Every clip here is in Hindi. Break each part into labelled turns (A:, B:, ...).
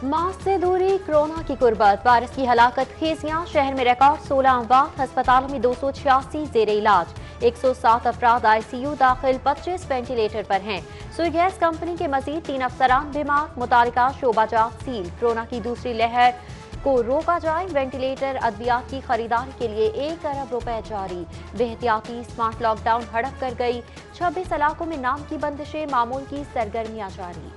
A: मास्क से दूरी, कोरोना की कुर्बत, वायरस की हलाकत खेजियां, शहर में रिकॉर्ड 16 अमवात, अस्पतालों में 286 जेर इलाज, 107 अफराद आईसीयू दाखिल, 25 वेंटिलेटर पर हैं। सुई गैस कंपनी के मजीद 3 अफसरान बीमार, मुतालिका शोबाजात सील। कोरोना की दूसरी लहर को रोका जाए, वेंटिलेटर अद्वियात की खरीदारी के लिए 1 अरब रुपए जारी। बेहतियाती स्मार्ट लॉकडाउन हड़प कर गई, 26 इलाकों में नाम की बंदिशें, मामूल की सरगर्मियां जारी।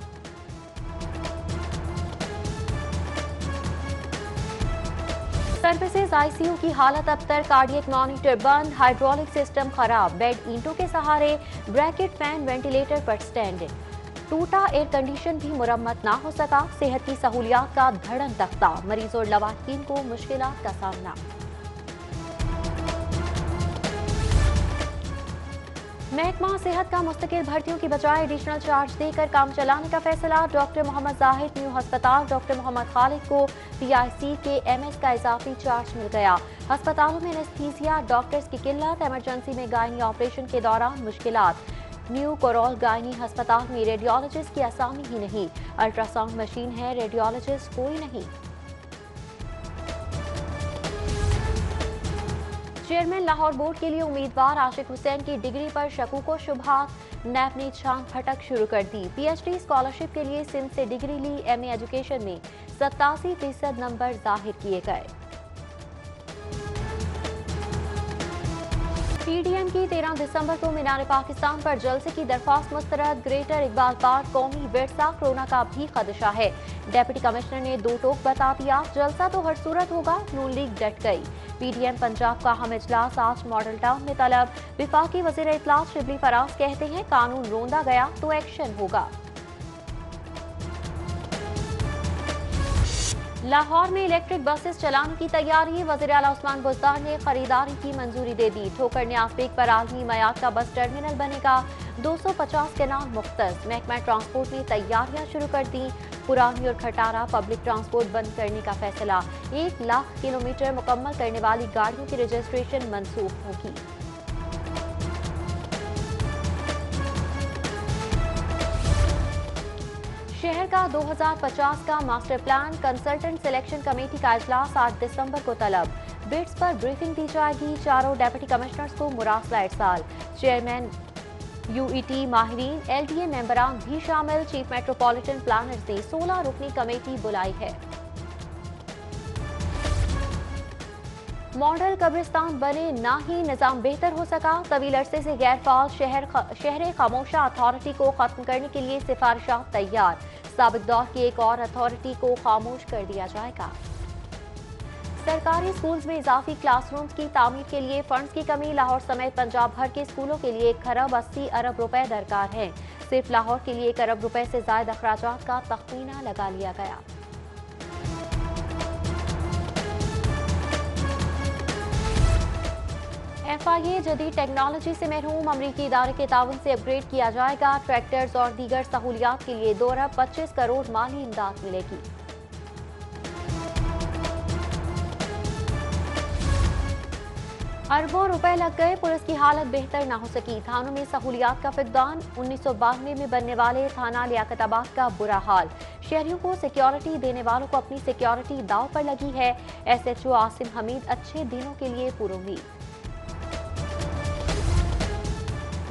A: सर्विसेज आईसीयू की हालत अबतर, कार्डियक मॉनिटर बंद, हाइड्रोलिक सिस्टम खराब, बेड ईंटों के सहारे, ब्रैकेट फैन वेंटिलेटर पर स्टैंड। टूटा एयर कंडीशन भी मुरम्मत ना हो सका, सेहत की सहूलियात का धड़न तख्ता, मरीज और लवाहिकीन को मुश्किलात का सामना। महकमा सेहत का मुस्तकिल भर्तियों की बजाय एडिशनल चार्ज देकर काम चलाने का फैसला। डॉक्टर मोहम्मद जाहिद न्यू अस्पताल डॉक्टर मोहम्मद खालिद को पीआईसी के एमएस का इजाफी चार्ज मिल गया। अस्पतालों में एनेस्थीसिया, डॉक्टर्स की किल्लत, इमरजेंसी में गायनी ऑपरेशन के दौरान मुश्किलात। न्यू कोरोल गायनी अस्पताल में रेडियोलॉजिस्ट की आसामी ही नहीं, अल्ट्रासाउंड मशीन है, रेडियोलॉजिस्ट कोई नहीं। चेयरमैन लाहौर बोर्ड के लिए उम्मीदवार आशिक हुसैन की डिग्री पर शकूक व शुबहात, नैब ने छान फटक शुरू कर दी। पीएचडी स्कॉलरशिप के लिए सिंध से डिग्री ली, एमए एजुकेशन में 87% नंबर जाहिर किए गए। पीडीएम की 13 दिसंबर को मीनार पाकिस्तान पर जलसे की दरख्वास्त मुस्तरद। ग्रेटर इकबाल पार्क कौमी विरसा, कोरोना का भी खदशा है। डेप्यूटी कमिश्नर ने दो टोक बता दिया, जलसा तो हर सूरत होगा, नून लीग डट गई। पीडीएम पंजाब का अहम इजलास आज मॉडल टाउन में तलब। विफाकी वजीर इत्तलात शिबली फराज कहते हैं, कानून रोंदा गया तो एक्शन होगा। लाहौर में इलेक्ट्रिक बसेस चलाने की तैयारी, वज़ीर आला उस्मान बुज़दार ने खरीदारी की मंजूरी दे दी। ठोकर न्याज बेग पर आलमी मयार का बस टर्मिनल बनेगा, 250 केनाल मुख्तस। महकमा ट्रांसपोर्ट ने तैयारियां शुरू कर दी। पुरानी और खटारा पब्लिक ट्रांसपोर्ट बंद करने का फैसला। 1 लाख किलोमीटर मुकम्मल करने वाली गाड़ियों की रजिस्ट्रेशन मनसूख होगी। शहर का 2050 का master plan, consultant selection committee का इजलास 8 दिसंबर को तलब। बिड्स पर ब्रीफिंग दी जाएगी। चारों डेप्यूटी कमिश्नर्स को मुरासला इरसाल। चेयरमैन यूईटी, माहिरीन, एलडीए मेंबरान भी शामिल। चीफ मेट्रोपॉलिटन प्लानर्स ने 16 रुकनी कमेटी बुलाई है। मॉडल कब्रिस्तान बने, ना ही निजाम बेहतर हो सका। तवील अरसे से गैर फाल शहर खामोशा अथॉरिटी को खत्म करने के लिए सिफारिशात तैयार। साबिक दौर की एक और अथॉरिटी को खामोश कर दिया जाएगा। सरकारी स्कूल्स में इजाफी क्लासरूम्स की तामीर के लिए फंड्स की कमी। लाहौर समेत पंजाब भर के स्कूलों के लिए 1 खरब 80 अरब रुपए दरकार है। सिर्फ लाहौर के लिए 1 अरब रुपए से ज्यादा अखराजात का तखमीना लगा लिया गया। FIA जदीद टेक्नोलॉजी से महरूम, अमरीकी इदारे के ताउन से अपग्रेड किया जाएगा। ट्रैक्टर्स और दीगर सहूलियात के लिए 2 अरब 25 करोड़ माली इमदाद मिलेगी। अरबों रुपए लग गए, पुलिस की हालत बेहतर ना हो सकी। थानों में सहूलियात का फकदान। 1992 में बनने वाले थाना लियाकताबाद का बुरा हाल। शहरियों को सिक्योरिटी देने वालों को अपनी सिक्योरिटी दाव पर लगी है। SHO आसिम हमीद अच्छे दिनों के लिए पुरुमीद।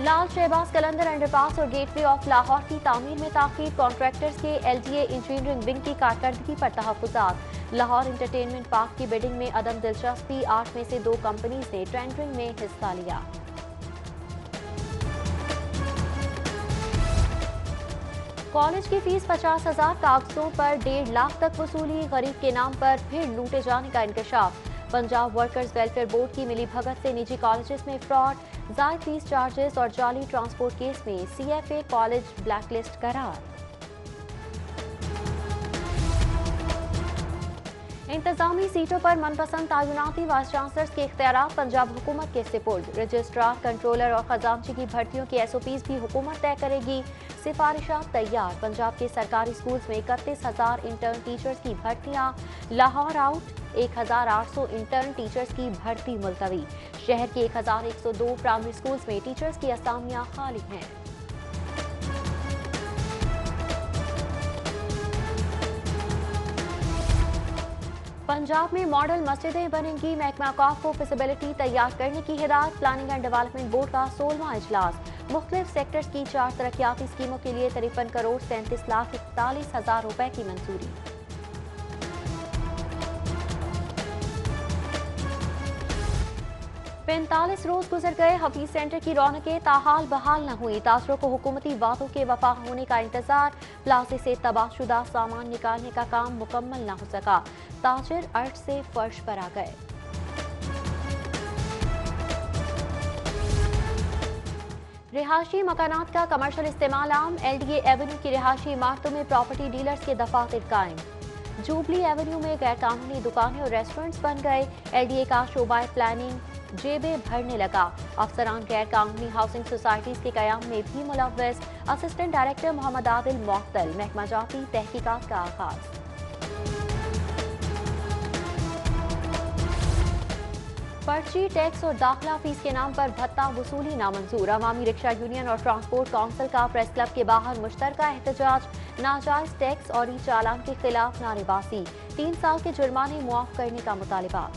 A: लाल शहबाज कलंदर अंडरपास और गेटवे ऑफ लाहौर की तामीर में ताखीर। कॉन्ट्रैक्टर्स के LTA इंजीनियरिंग विंग की कारकर्दगी पर तहफ्फुज़ात। लाहौर इंटरटेनमेंट पार्क की बिडिंग में अदम दिलचस्पी, 8 में से 2 कंपनीज ने टेंडरिंग में हिस्सा लिया। कॉलेज की फीस 50,000, कागजों पर 1.5 लाख तक वसूली। गरीब के नाम पर फिर लूटे जाने का इंकशाफ। पंजाब वर्कर्स वेलफेयर बोर्ड की मिली भगत से निजी कॉलेजेस में फ्रॉड, जायद फीस चार्जेस और जाली ट्रांसपोर्ट केस में CFA कॉलेज ब्लैकलिस्ट करार। इंतजामी सीटों पर मनपसंद तायुनाती वाइस चांसलर्स के इख्तियारात पंजाब हुकूमत के सिपुर्द। रजिस्ट्रार, कंट्रोलर और खजांची की भर्तियों की SOPs भी हुकूमत तय करेगी। सिफारिशात तैयार। पंजाब के सरकारी स्कूल्स में 31,000 इंटर्न टीचर्स की भर्तियां। लाहौर आउट, 1,800 इंटर्न टीचर्स की भर्ती मुलतवी। शहर के 1,102 प्राइमरी स्कूल्स में टीचर्स की असामियां खाली हैं। पंजाब में मॉडल मस्जिदें बनेंगी। महकमा औकाफ को फिजिबिलिटी तैयार करने की हिदायत। प्लानिंग एंड डेवलपमेंट बोर्ड का 16वां इजलास। मुख्तलिफ सेक्टर्स की 4 तरक्याती स्कीमों के लिए 53 करोड़ 37 लाख 41 हजार रुपए की मंजूरी। 45 रोज गुजर गए, हफीज सेंटर की रौनकें ताहाल बहाल न हुई। ताजरों को हुकूमती वादों के वफा होने का इंतजार। प्लाजे से तबाहशुदा सामान निकालने का काम मुकम्मल न हो सका। ताजिर अर्श से फर्श पर आ गए। रिहायशी मकानात का कमर्शियल इस्तेमाल आम। LDA एवेन्यू की रिहायशी इमारतों में प्रॉपर्टी डीलर्स के दफातर कायम। जुबली एवेन्यू में गैर कानूनी दुकानें और रेस्टोरेंट्स बन गए। LDA का शोबाए प्लानिंग जेबें भरने लगा। अफसरान गैर कानूनी हाउसिंग सोसाइटीज के कयाम में भी मुलव्वस। असिस्टेंट डायरेक्टर मोहम्मद आदिल मुअत्तल। महकमा जाती तहकीकात का आगाज। पर्ची, टैक्स और दाखिला फीस के नाम पर भत्ता वसूली नामंजूर। अवामी रिक्शा यूनियन और ट्रांसपोर्ट काउंसिल का प्रेस क्लब के बाहर मुश्तरका एहतजाज। नाजायज टैक्स और ई चालान के खिलाफ नारेबाजी। 3 साल के जुर्माने मुआफ करने का मुतालिबा।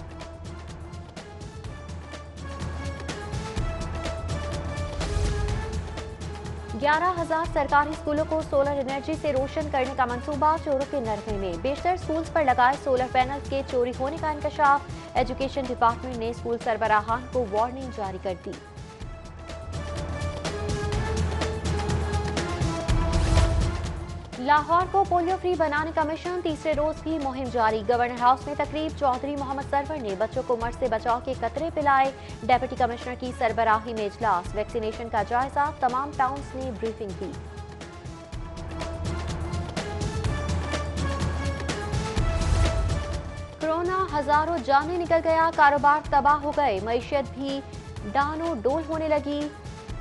A: ग्यारह 11,000 सरकारी स्कूलों को सोलर एनर्जी से रोशन करने का मंसूबा। चोरों के नरमे में। बेशतर स्कूल्स पर लगाए सोलर पैनल्स के चोरी होने का इंकशाफ। एजुकेशन डिपार्टमेंट ने स्कूल सरबराहान को वार्निंग जारी कर दी। लाहौर को पोलियो फ्री बनाने का मिशन। तीसरे रोज भी मुहिम जारी। गवर्नर हाउस में तकरीब। चौधरी मोहम्मद सरवर ने बच्चों को मर्ज से बचाव के कतरे पिलाए। डेप्यूटी कमिश्नर की सरबराही में इजलास। वैक्सीनेशन का जायजा। तमाम टाउन्स ने ब्रीफिंग की। कोरोना हजारों जानें निकल गया। कारोबार तबाह हो गए। मईशत भी डानो डोल होने लगी।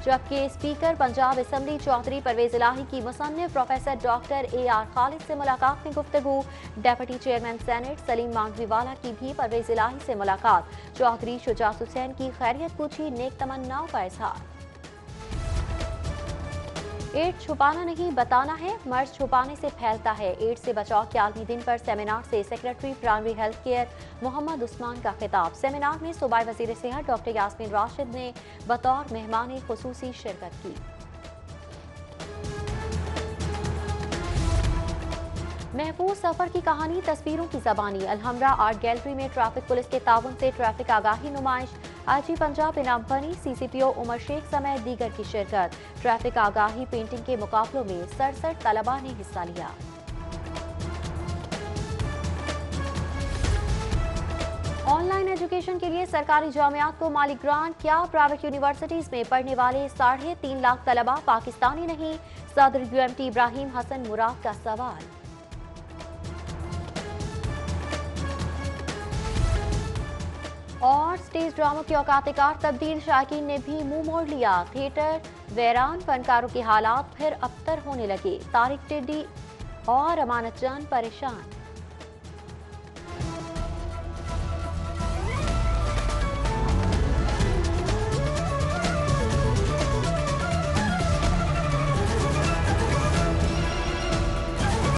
A: जबकि स्पीकर पंजाब असेंबली चौधरी परवेज इलाही की मुसन्निफ प्रोफेसर डॉक्टर AR खालिद से मुलाकात में गुफ्तगू। डेप्यूटी चेयरमैन सेनेट सलीम मांगवीवाला की भी परवेज इलाही से मुलाकात। चौधरी शुजात हुसैन की खैरियत पूछी। नेक तमन्नाओं का इजहार। एड्स छुपाना नहीं बताना है। मर्ज छुपाने से फैलता है। एड्स से बचाव के आलमी दिन पर सेमिनार से secretary primary health care Mohammad Usman का खिताब। सेमिनार में सूबाई वजीर सेहत डॉक्टर यास्मीन राशिद ने बतौर मेहमान खुसूसी शिरकत की। महफूज सफर की कहानी तस्वीरों की जबानी। अलहमरा आर्ट गैलरी में ट्रैफिक पुलिस के ताउन से ट्रैफिक आगाही नुमाइश। IG पंजाब इनाम बनी। CCPO उमर शेख समेत दीगर की शिरकत। ट्रैफिक आगाही पेंटिंग के मुकाबलों में 67 तलबा ने हिस्सा लिया। ऑनलाइन एजुकेशन के लिए सरकारी जामियात को माली ग्रांट। क्या प्राइवेट यूनिवर्सिटीज में पढ़ने वाले 3.5 लाख तलबा पाकिस्तानी नहीं? सदर UMT इब्राहिम हसन मुराद का सवाल। और स्टेज ड्रामों के औकात-ए-कार तब्दील। शायकीन ने भी मुंह मोड़ लिया। थिएटर वैरान। फनकारों के हालात फिर अबतर होने लगे। तारिक टिड्डी और अमानत जान परेशान।